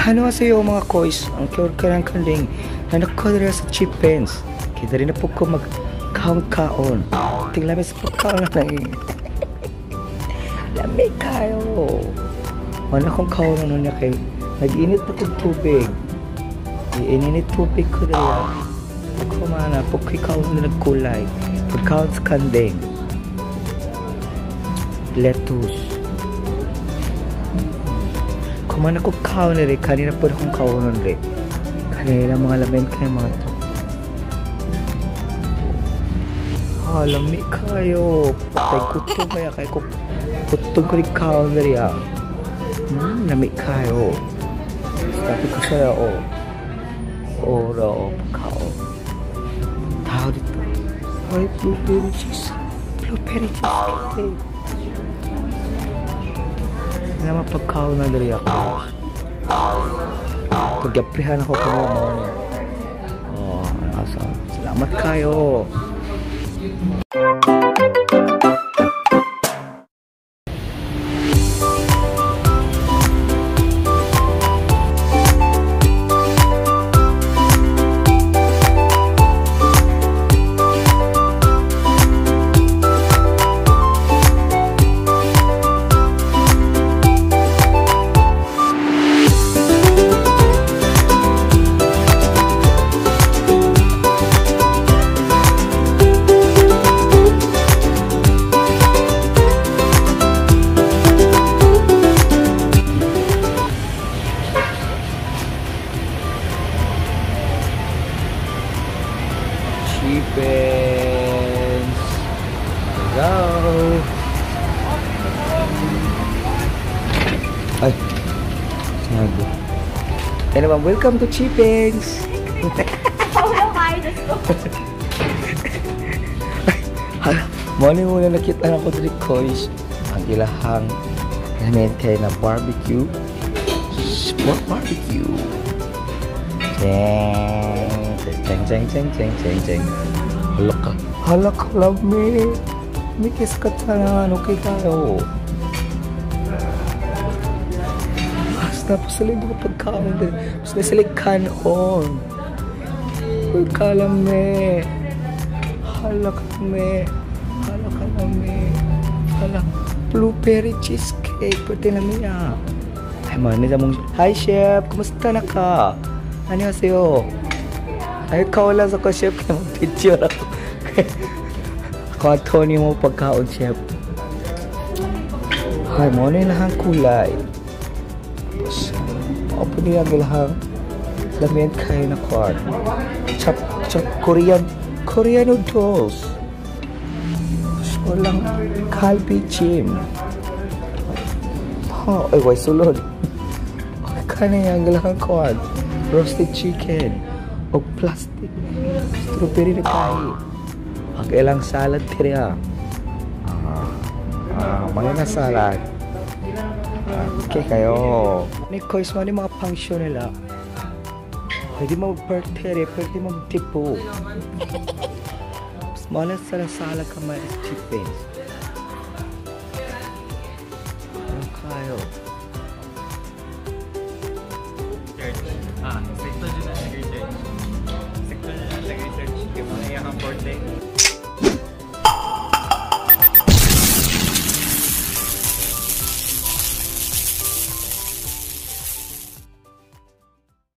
안녕하세요 mga kois. Ang kailangan kanding na nakadira sa Chipens. Kita rin na po ko mag-kaon-kaon. Tingnan sa pagkaon na lamig kayo. Wala akong kaon ano niya kay nag-init na kong tubig. Ininit tubig ko rin. Pagkumana, pagkikaon na nagkulay. Pagkaon sa kanding. Lettuce. Kumana ko kaon na rin. Kanina po na kong kaonan rin. Kanina mga lamin kayo mga to. Lamig kayo. Patay kutong kaya kayo. Kutong ko rin kaon na rin. Lamig kayo. Sabi ko sa'yo, ora, kaon. Tao dito. Ay, blueberry cheese. Blueberry cheese. Hindi naman pagkaon na rin ako. Pag-aprihan ako kung ano. Salamat kayo. Chipens. Hello. Ay. Sabi. Anyway, welcome to Chipens. Morning muna nakita ako dito kois. Ang ilahang namin kayo na barbecue. Sport barbecue. Jeng. Halak love me. Mikis ka na okay tayo. Basta pasalig ko pagkaon din. Basta sila kanon. Kalame. Halak me. Halak blueberry cheesecake pati namin niya. Ay man, hi chef, kumusta na ka? 안녕하세요. Ay, kawalan ako, chef. Kaya mag-picture ako. Ako at Tony mo pagkaon, chef. Ay, mo na yung lahang kulay. Tapos, opo niya ang lahang lamin kayo na kwan. Chop, Korean noodles. Tapos, walang kalbi chim. Ay, way sulod. Okay, kanya yung lahang kwan. Roasted chicken o plastic strawberry na kayo ang ilang salad tira mga salad okay kayo may kois mo mga function nila pwede mo birthday pwede mo tipo smaller salad ka may chicken kayo